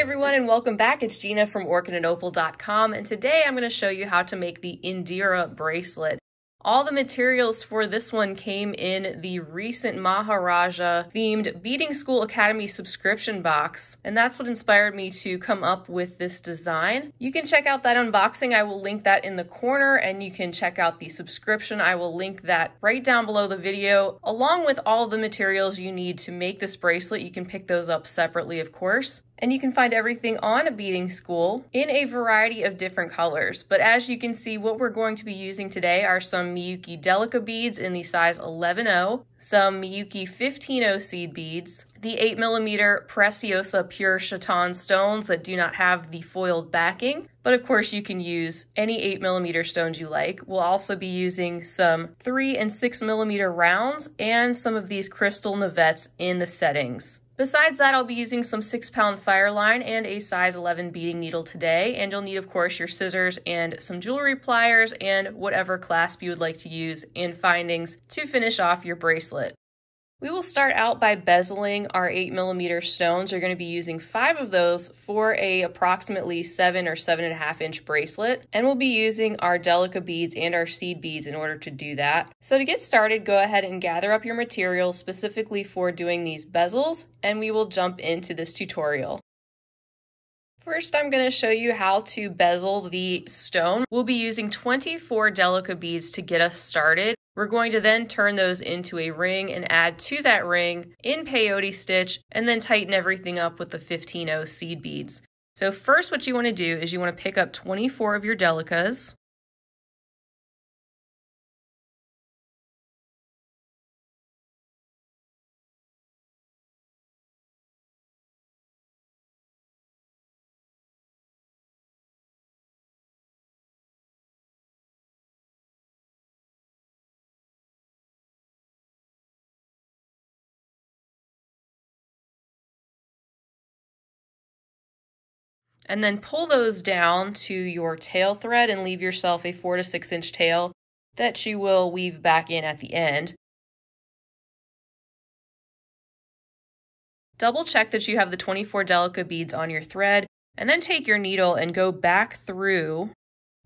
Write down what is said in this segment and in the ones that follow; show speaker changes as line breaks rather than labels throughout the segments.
everyone, and welcome back. It's Gina from orchidandopal.com, and today I'm going to show you how to make the Andira bracelet. All the materials for this one came in the recent Maharaja themed Beading School Academy subscription box, and that's what inspired me to come up with this design. You can check out that unboxing. I will link that in the corner, and you can check out the subscription. I will link that right down below the video, along with all the materials you need to make this bracelet. You can pick those up separately, of course. And you can find everything on Beading School in a variety of different colors. But as you can see, what we're going to be using today are some Miyuki Delica beads in the size 11-0, some Miyuki 15-0 seed beads, the 8mm Preciosa Pure Chaton stones that do not have the foiled backing, but of course you can use any 8mm stones you like. We'll also be using some 3 and 6mm rounds and some of these Crystal Navettes in the settings. Besides that, I'll be using some 6-pound Fireline and a size 11 beading needle today, and you'll need, of course, your scissors and some jewelry pliers and whatever clasp you would like to use in findings to finish off your bracelet. We will start out by bezeling our 8mm stones. You're going to be using 5 of those for a approximately 7 or 7.5 inch bracelet. And we'll be using our Delica beads and our seed beads in order to do that. So to get started, go ahead and gather up your materials specifically for doing these bezels, and we will jump into this tutorial. First, I'm going to show you how to bezel the stone. We'll be using 24 Delica beads to get us started. We're going to then turn those into a ring and add to that ring in peyote stitch, and then tighten everything up with the 15-0 seed beads. So first, what you want to do is you want to pick up 24 of your Delicas. And then pull those down to your tail thread and leave yourself a 4 to 6 inch tail that you will weave back in at the end. Double check that you have the 24 Delica beads on your thread, and then take your needle and go back through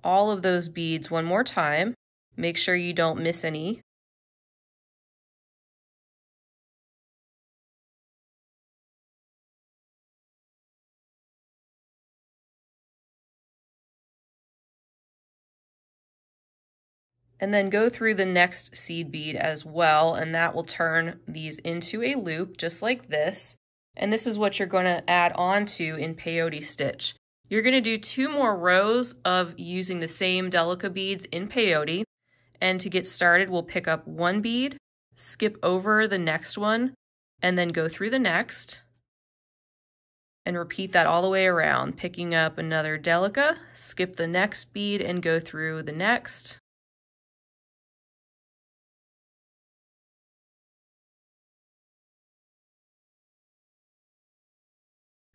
all of those beads one more time. Make sure you don't miss any. And then go through the next seed bead as well, and that will turn these into a loop just like this. And this is what you're going to add on to in peyote stitch. You're going to do 2 more rows of using the same Delica beads in peyote. And to get started, we'll pick up 1 bead, skip over the next one, and then go through the next. And repeat that all the way around, picking up another Delica, skip the next bead and go through the next.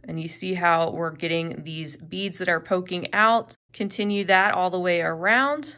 And you see how we're getting these beads that are poking out. Continue that all the way around.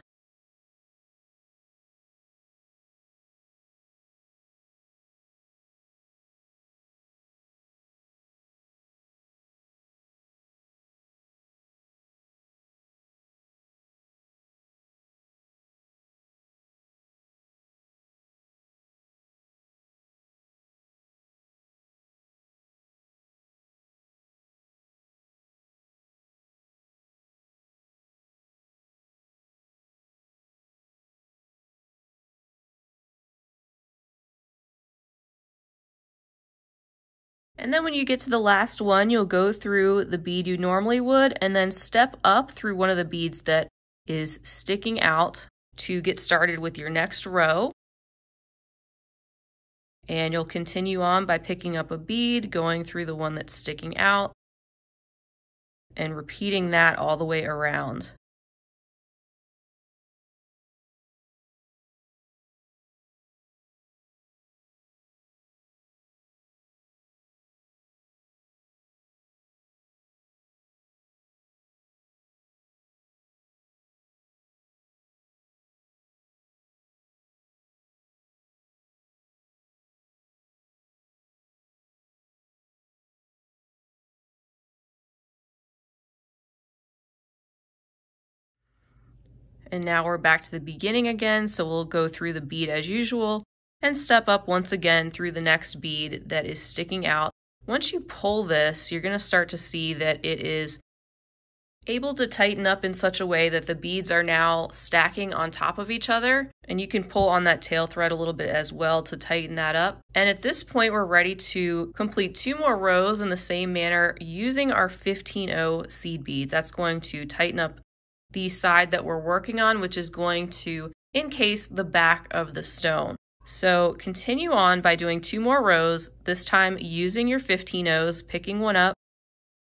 And then when you get to the last one, you'll go through the bead you normally would and then step up through one of the beads that is sticking out to get started with your next row. And you'll continue on by picking up a bead, going through the one that's sticking out, and repeating that all the way around. And now we're back to the beginning again, so we'll go through the bead as usual and step up once again through the next bead that is sticking out. Once you pull this, you're going to start to see that it is able to tighten up in such a way that the beads are now stacking on top of each other, and you can pull on that tail thread a little bit as well to tighten that up. And at this point, we're ready to complete 2 more rows in the same manner using our 15-0 seed beads. That's going to tighten up the side that we're working on, which is going to encase the back of the stone. So continue on by doing 2 more rows, this time using your 15-0s, picking one up,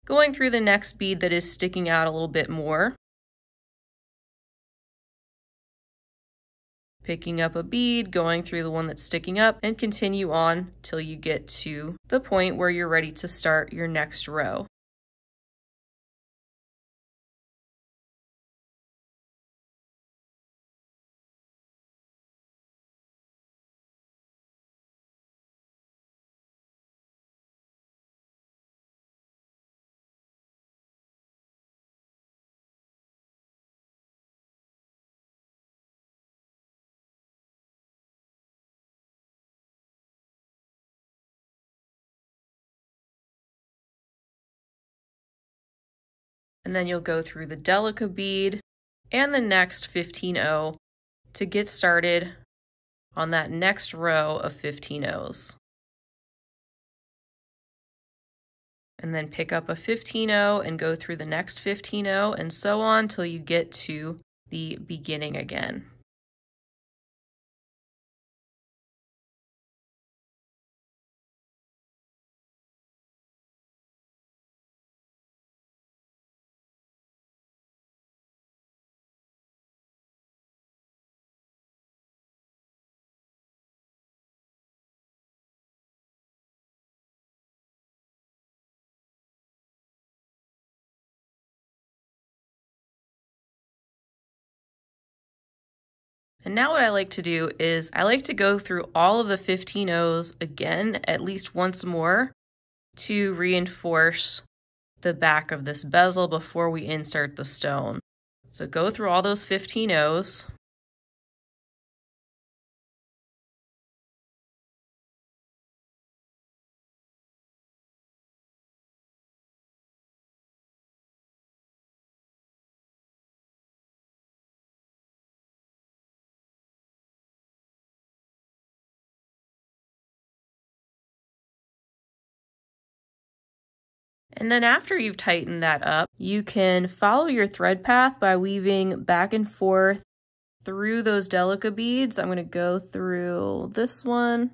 going through the next bead that is sticking out a little bit more, picking up a bead, going through the one that's sticking up, and continue on till you get to the point where you're ready to start your next row. And then you'll go through the Delica bead and the next 15-0 to get started on that next row of 15-0s. And then pick up a 15-0 and go through the next 15-0 and so on till you get to the beginning again. And now what I like to do is I like to go through all of the 15-0s again at least once more to reinforce the back of this bezel before we insert the stone. So go through all those 15-0s. And then after you've tightened that up, you can follow your thread path by weaving back and forth through those Delica beads. I'm going to go through this one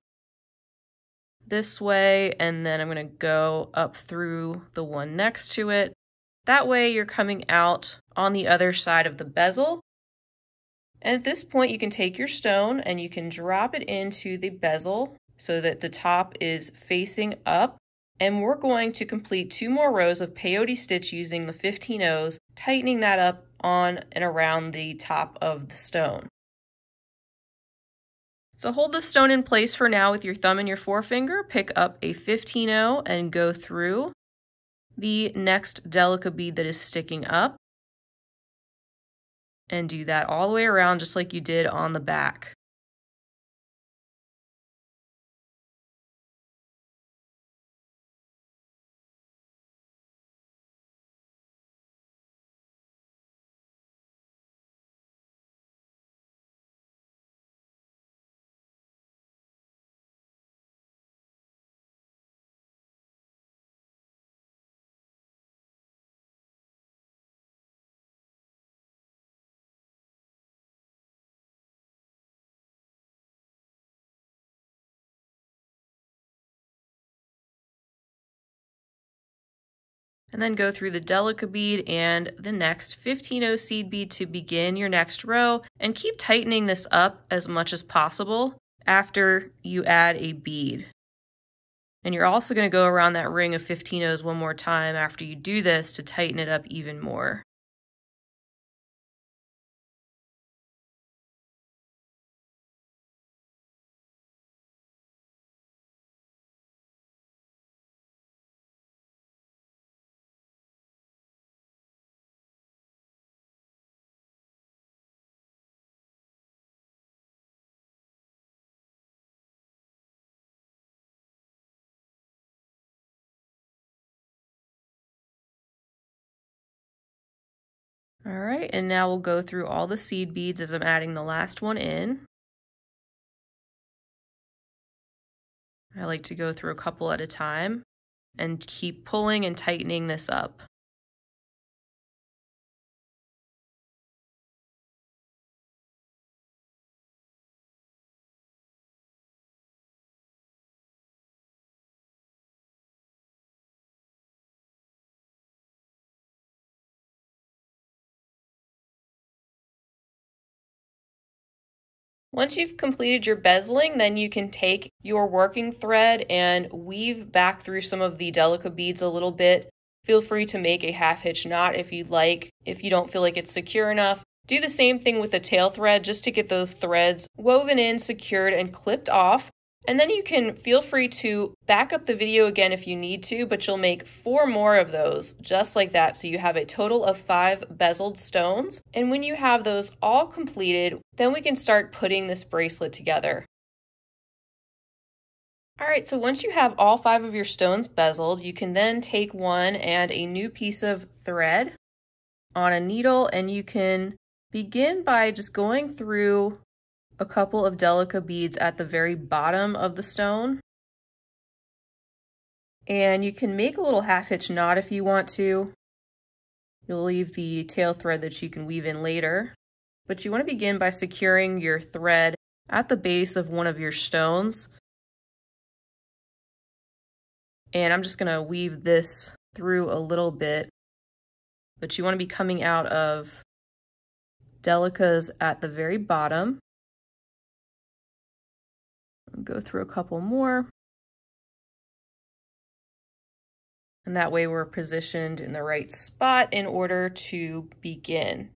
this way, and then I'm going to go up through the one next to it. That way you're coming out on the other side of the bezel. And at this point you can take your stone and you can drop it into the bezel so that the top is facing up. And we're going to complete 2 more rows of peyote stitch using the 15-0s, tightening that up on and around the top of the stone. So hold the stone in place for now with your thumb and your forefinger, pick up a 15-0 and go through the next Delica bead that is sticking up. And do that all the way around just like you did on the back. And then go through the Delica bead and the next 15-0 seed bead to begin your next row, and keep tightening this up as much as possible after you add a bead. And you're also going to go around that ring of 15-0s one more time after you do this to tighten it up even more. All right, and now we'll go through all the seed beads as I'm adding the last one in. I like to go through a couple at a time and keep pulling and tightening this up. Once you've completed your bezeling, then you can take your working thread and weave back through some of the Delica beads a little bit. Feel free to make a half hitch knot if you'd like. If you don't feel like it's secure enough, do the same thing with the tail thread just to get those threads woven in, secured, and clipped off. And then you can feel free to back up the video again if you need to, but you'll make 4 more of those just like that. So you have a total of 5 bezeled stones. And when you have those all completed, then we can start putting this bracelet together. All right, so once you have all 5 of your stones bezeled, you can then take one and a new piece of thread on a needle, and you can begin by just going through a couple of Delica beads at the very bottom of the stone. And you can make a little half hitch knot if you want to. You'll leave the tail thread that you can weave in later. But you want to begin by securing your thread at the base of one of your stones. And I'm just going to weave this through a little bit. But you want to be coming out of Delicas at the very bottom. Go through a couple more. And that way we're positioned in the right spot in order to begin.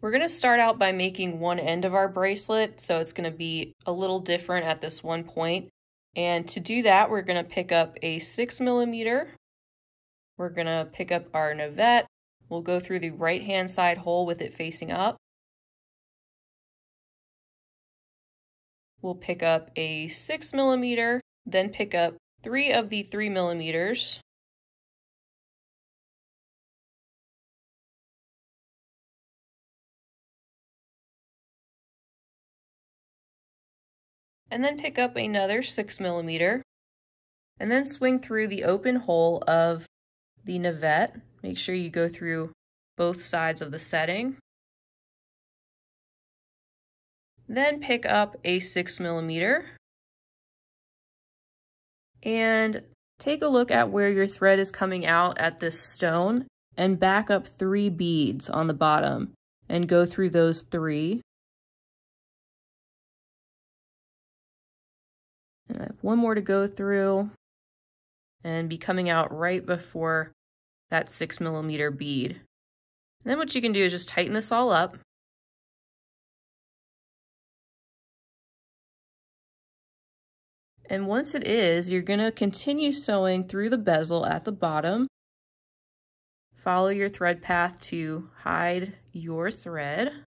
We're going to start out by making one end of our bracelet, so it's going to be a little different at this one point. And to do that, we're going to pick up a 6mm. We're going to pick up our Navette. We'll go through the right-hand side hole with it facing up. We'll pick up a 6mm, then pick up 3 of the 3mm. And then pick up another 6mm, and then swing through the open hole of the Navette. Make sure you go through both sides of the setting. Then pick up a 6mm and take a look at where your thread is coming out at this stone and back up 3 beads on the bottom and go through those 3. And I have one more to go through and be coming out right before that 6mm bead. And then what you can do is just tighten this all up. And once it is, you're going to continue sewing through the bezel at the bottom. Follow your thread path to hide your thread.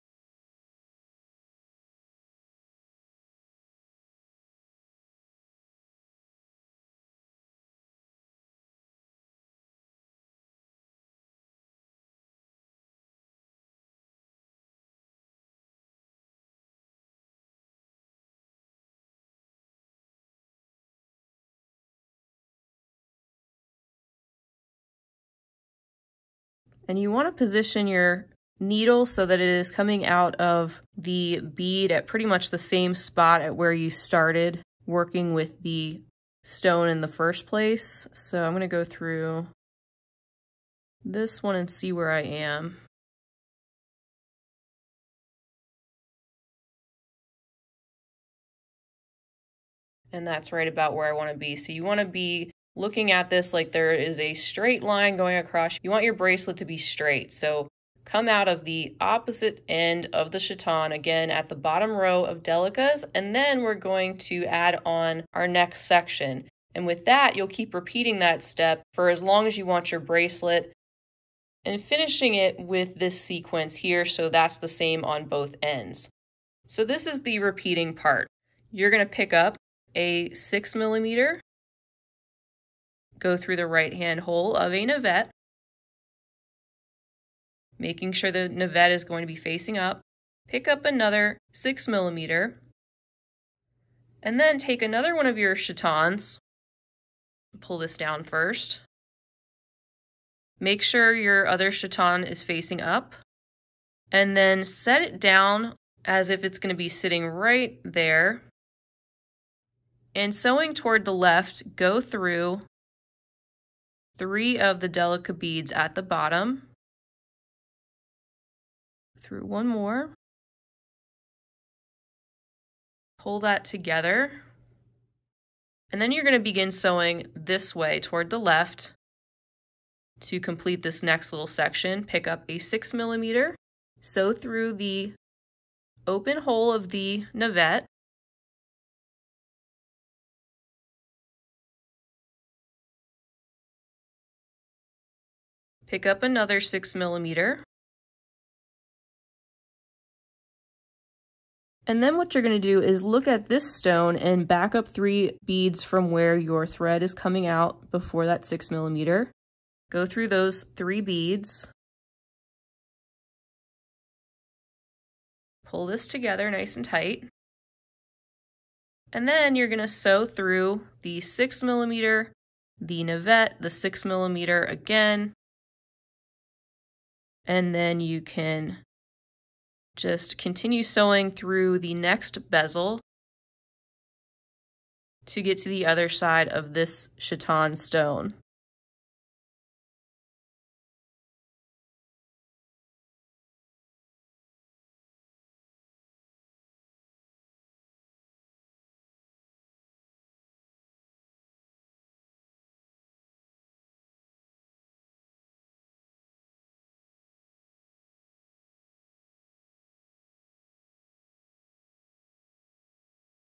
And you want to position your needle so that it is coming out of the bead at pretty much the same spot at where you started working with the stone in the first place. So I'm going to go through this one and see where I am. And that's right about where I want to be. So you want to be looking at this like there is a straight line going across. You want your bracelet to be straight. So come out of the opposite end of the chaton, again at the bottom row of Delicas, and then we're going to add on our next section. And with that, you'll keep repeating that step for as long as you want your bracelet and finishing it with this sequence here, so that's the same on both ends. So this is the repeating part. You're going to pick up a 6mm, go through the right-hand hole of a Navette, making sure the navette is going to be facing up. Pick up another 6mm, and then take another one of your chatons. Pull this down first. Make sure your other chaton is facing up, and then set it down as if it's going to be sitting right there. And sewing toward the left, go through 3 of the Delica beads at the bottom, through one more, pull that together, and then you're going to begin sewing this way toward the left. To complete this next little section, pick up a 6mm, sew through the open hole of the navette, pick up another 6mm, and then what you're going to do is look at this stone and back up 3 beads from where your thread is coming out before that 6mm. Go through those 3 beads, pull this together nice and tight, and then you're going to sew through the 6mm, the navette, the 6mm again, and then you can just continue sewing through the next bezel to get to the other side of this chaton stone.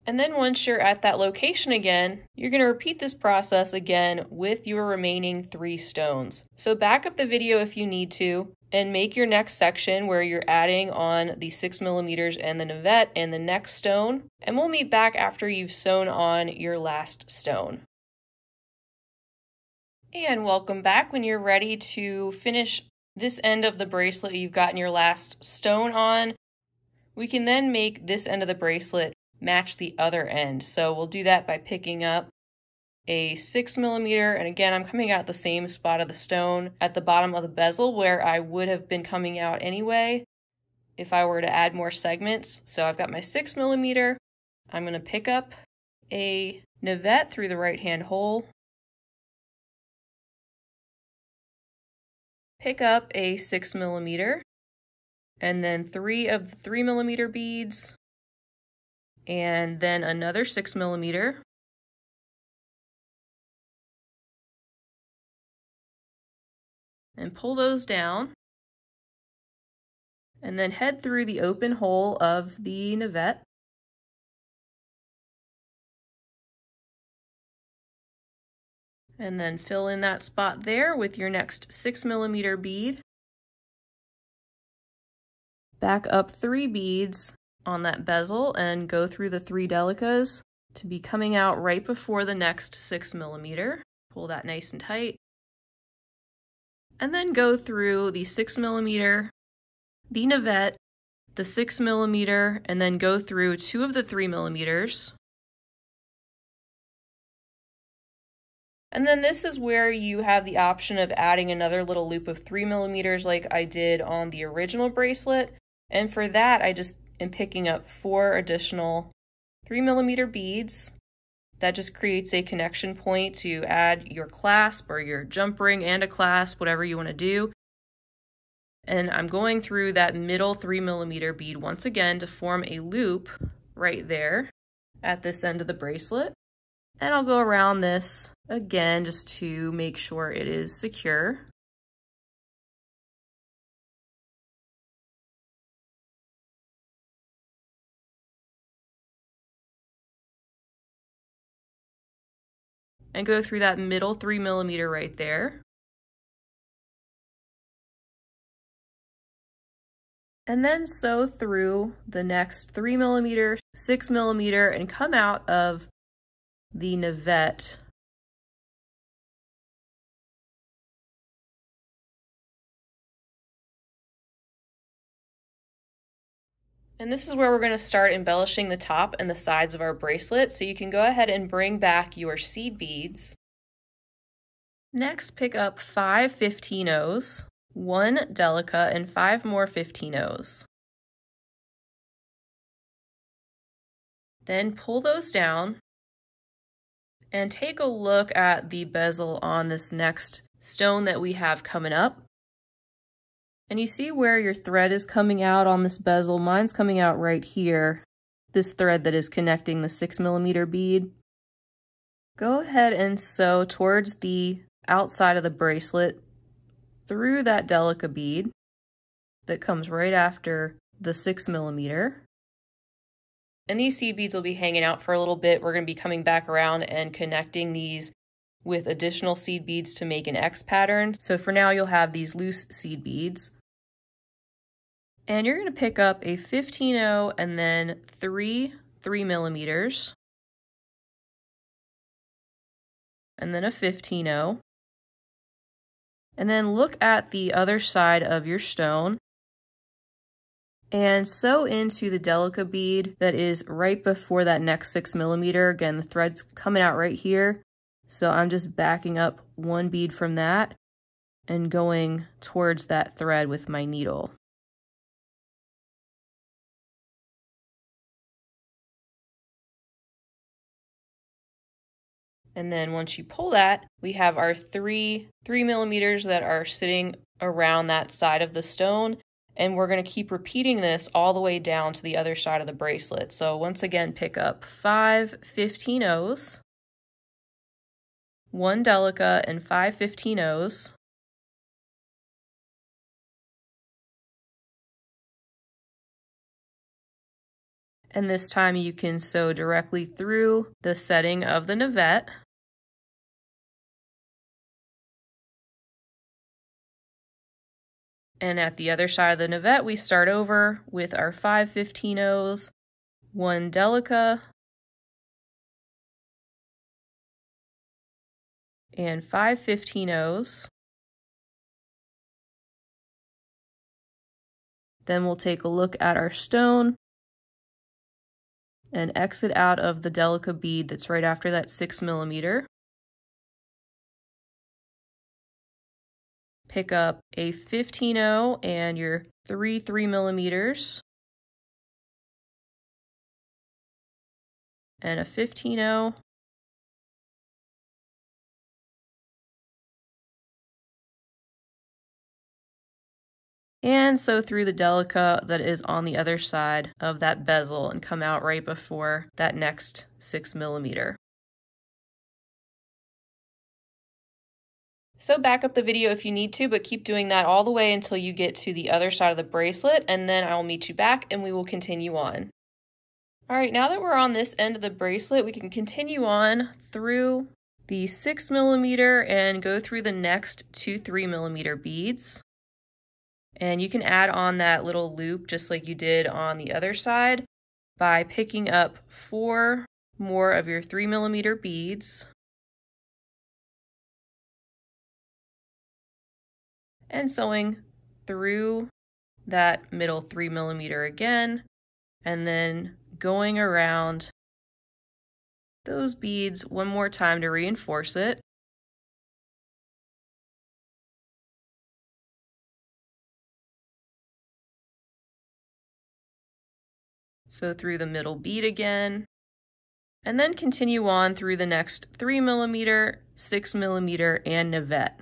And then once you're at that location again, you're going to repeat this process again with your remaining 3 stones. So back up the video if you need to, and make your next section where you're adding on the 6mm and the navette and the next stone, and we'll meet back after you've sewn on your last stone. And welcome back. When you're ready to finish this end of the bracelet you've gotten your last stone on, we can then make this end of the bracelet match the other end. So we'll do that by picking up a 6mm, and again I'm coming out the same spot of the stone at the bottom of the bezel where I would have been coming out anyway if I were to add more segments. So I've got my 6mm, I'm going to pick up a navette through the right hand hole, pick up a 6mm, and then 3 of the 3mm beads, and then another 6mm, and pull those down, and then head through the open hole of the navette, and then fill in that spot there with your next 6mm bead. Back up 3 beads on that bezel and go through the 3 delicas to be coming out right before the next 6mm. Pull that nice and tight. And then go through the 6mm, the navette, the 6mm, and then go through 2 of the 3mm. And then this is where you have the option of adding another little loop of 3mm like I did on the original bracelet. And for that, I just am picking up 4 additional 3mm beads. That just creates a connection point to add your clasp or your jump ring and a clasp, whatever you want to do. And I'm going through that middle 3mm bead once again to form a loop right there at this end of the bracelet. And I'll go around this again just to make sure it is secure. And go through that middle 3mm right there. And then sew through the next 3mm, 6mm, and come out of the navette. And this is where we're going to start embellishing the top and the sides of our bracelet. So you can go ahead and bring back your seed beads. Next, pick up 5 15-0s, 1 Delica, and 5 more 15-0s. Then pull those down and take a look at the bezel on this next stone that we have coming up. And you see where your thread is coming out on this bezel. Mine's coming out right here, this thread that is connecting the 6mm bead. Go ahead and sew towards the outside of the bracelet through that Delica bead that comes right after the 6mm. And these seed beads will be hanging out for a little bit. We're going to be coming back around and connecting these with additional seed beads to make an X pattern. So for now, you'll have these loose seed beads. And you're going to pick up a 15-0 and then 3 3mm. And then a 15-0. And then look at the other side of your stone and sew into the Delica bead that is right before that next 6mm. Again, the thread's coming out right here. So I'm just backing up 1 bead from that and going towards that thread with my needle. And then once you pull that, we have our 3 3mm that are sitting around that side of the stone. And we're going to keep repeating this all the way down to the other side of the bracelet. So once again, pick up 5 15-0s, 1 Delica, and 5 15-0s. And this time you can sew directly through the setting of the Navette. And at the other side of the Navette, we start over with our 5 15-0s, 1 Delica, and 5 15-0s. Then we'll take a look at our stone and exit out of the Delica bead that's right after that 6mm. Pick up a 15-0 and your 3 3mm and a 15-0. And sew through the Delica that is on the other side of that bezel and come out right before that next 6mm. So back up the video if you need to, but keep doing that all the way until you get to the other side of the bracelet, and then I will meet you back and we will continue on. All right, now that we're on this end of the bracelet, we can continue on through the 6mm and go through the next 2 3mm beads. And you can add on that little loop just like you did on the other side by picking up 4 more of your 3mm beads and sewing through that middle 3mm again, and then going around those beads one more time to reinforce it. So through the middle bead again, and then continue on through the next 3mm, 6mm, and Navette.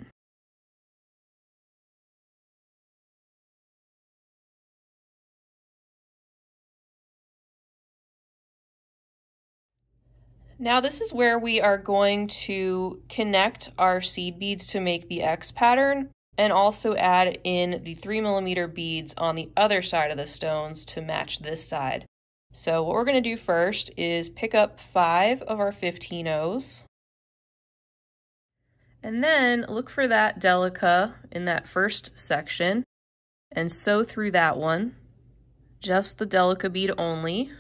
Now this is where we are going to connect our seed beads to make the X pattern, and also add in the 3mm beads on the other side of the stones to match this side. So what we're going to do first is pick up 5 of our 15-0s, and then look for that Delica in that first section and sew through that one, just the Delica bead only.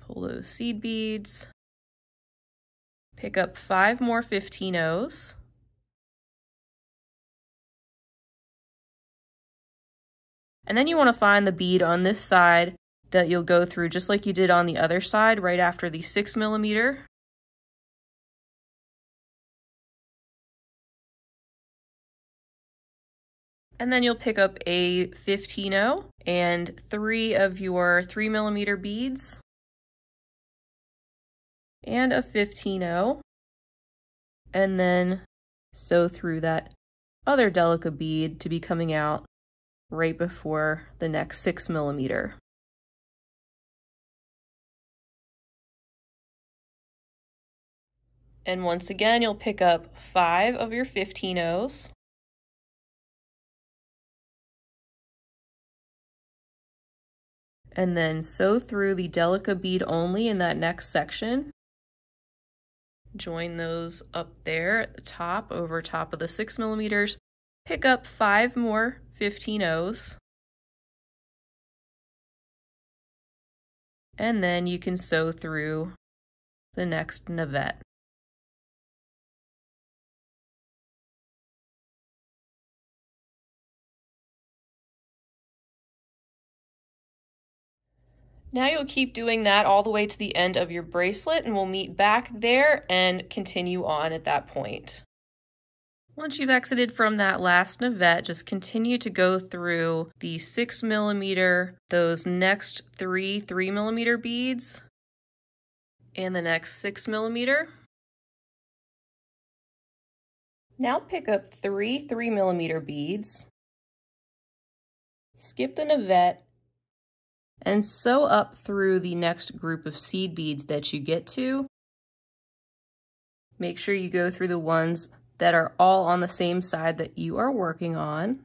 Pull those seed beads, pick up 5 more 15-0s, And then you want to find the bead on this side that you'll go through just like you did on the other side right after the 6mm. And then you'll pick up a 15-0 and 3 of your 3mm beads and a 15-0, and then sew through that other Delica bead to be coming out right before the next 6mm. And once again, you'll pick up 5 of your 15-0s. And then sew through the Delica bead only in that next section. Join those up there at the top, over top of the 6mm. Pick up 5 more 15-0s. And then you can sew through the next navette. Now you'll keep doing that all the way to the end of your bracelet, and we'll meet back there and continue on at that point. Once you've exited from that last navette, just continue to go through the 6mm, those next 3 3mm beads, and the next 6mm. Now pick up 3 3mm beads, skip the navette, and sew up through the next group of seed beads that you get to. Make sure you go through the ones that are all on the same side that you are working on.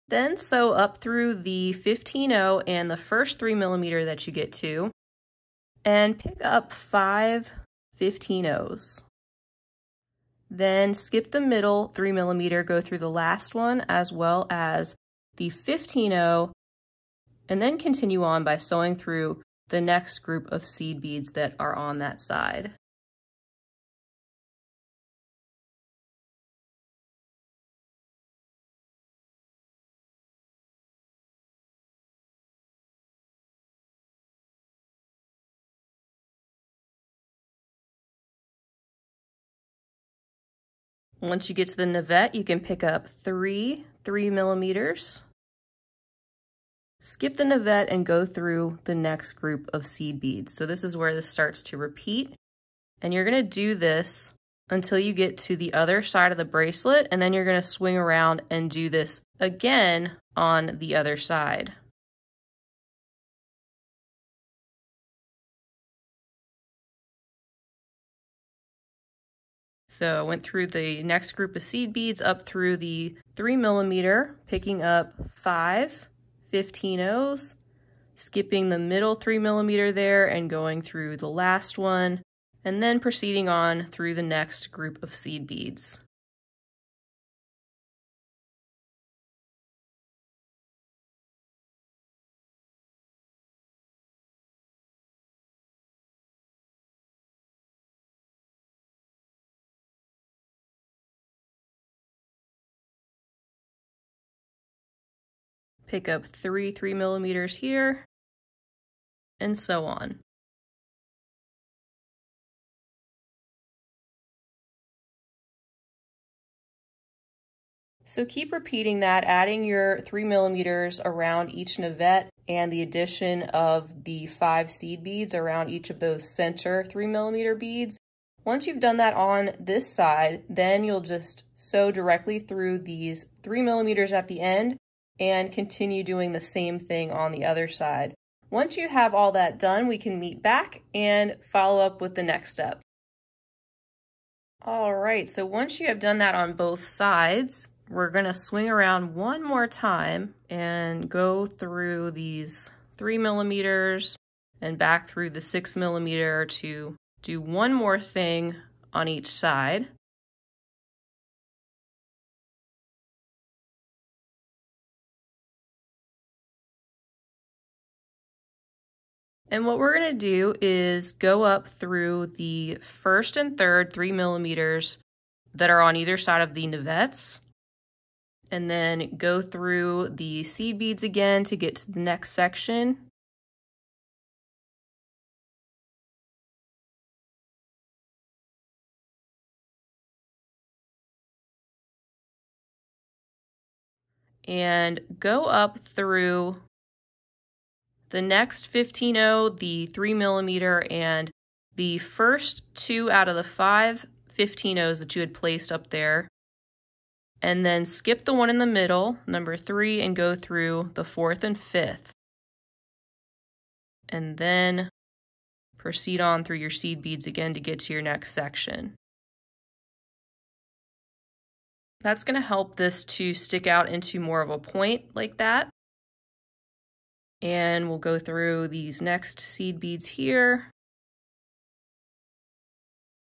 Then sew up through the 15-0 and the first 3mm that you get to, and pick up 5 15-0s. Then skip the middle 3mm, go through the last one as well as the 15-0, and then continue on by sewing through the next group of seed beads that are on that side. Once you get to the navette, you can pick up 3 3mm, skip the navette, and go through the next group of seed beads. So this is where this starts to repeat, and you're going to do this until you get to the other side of the bracelet, and then you're going to swing around and do this again on the other side. So I went through the next group of seed beads up through the 3mm, picking up 5 15-0s, skipping the middle 3mm there and going through the last one, and then proceeding on through the next group of seed beads. Pick up 3 3mm here, and so on. So keep repeating that, adding your 3mm around each navette and the addition of the 5 seed beads around each of those center 3mm beads. Once you've done that on this side, then you'll just sew directly through these 3mm at the end and continue doing the same thing on the other side. Once you have all that done, we can meet back and follow up with the next step. All right, so once you have done that on both sides, we're going to swing around one more time and go through these 3mm and back through the 6mm to do one more thing on each side. And what we're gonna do is go up through the first and third 3 millimeters that are on either side of the Navettes, and then go through the seed beads again to get to the next section. And go up through the next 15-0, the 3 millimeter, and the first 2 out of the 5 15-0s that you had placed up there. And then skip the one in the middle, number 3, and go through the 4th and 5th. And then proceed on through your seed beads again to get to your next section. That's going to help this to stick out into more of a point like that. And we'll go through these next seed beads here,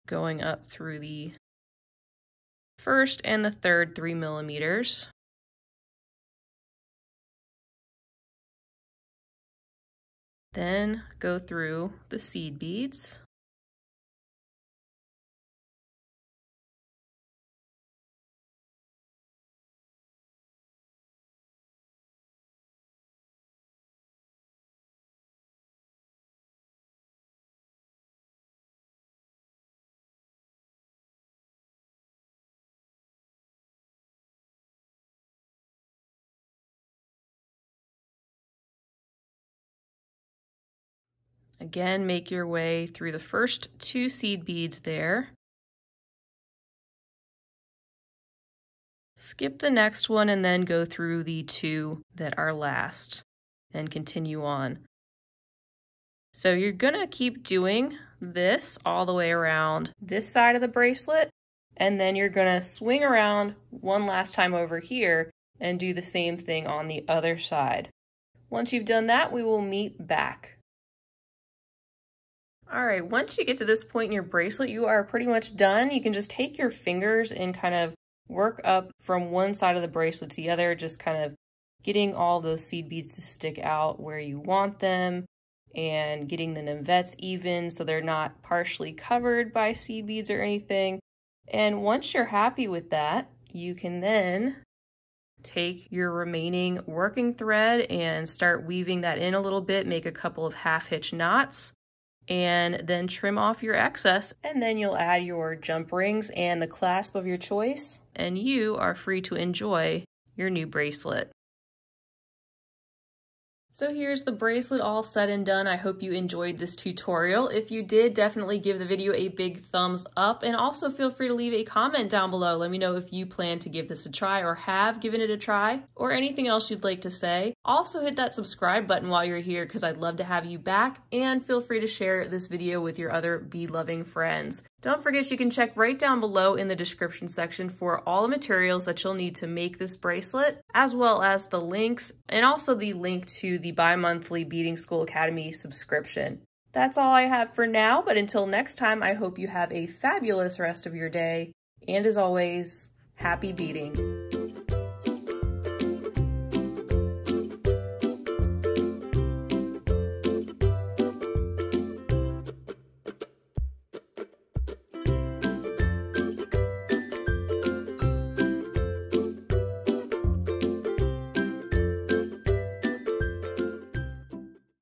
going up through the first and the third 3 millimeters. Then go through the seed beads. Again, make your way through the first 2 seed beads there. Skip the next one and then go through the 2 that are last and continue on. So you're gonna keep doing this all the way around this side of the bracelet, and then you're gonna swing around one last time over here and do the same thing on the other side. Once you've done that, we will meet back. All right, once you get to this point in your bracelet, you are pretty much done. You can just take your fingers and kind of work up from one side of the bracelet to the other, just kind of getting all those seed beads to stick out where you want them and getting the Navettes even so they're not partially covered by seed beads or anything. And once you're happy with that, you can then take your remaining working thread and start weaving that in a little bit, make a couple of half hitch knots, and then trim off your excess, and then you'll add your jump rings and the clasp of your choice, and you are free to enjoy your new bracelet. So here's the bracelet all said and done. I hope you enjoyed this tutorial. If you did, definitely give the video a big thumbs up, and also feel free to leave a comment down below. Let me know if you plan to give this a try or have given it a try, or anything else you'd like to say. Also hit that subscribe button while you're here because I'd love to have you back, and feel free to share this video with your other bead-loving friends. Don't forget you can check right down below in the description section for all the materials that you'll need to make this bracelet, as well as the links, and also the link to the bi-monthly Beading School Academy subscription. That's all I have for now, but until next time, I hope you have a fabulous rest of your day, and as always, happy beading!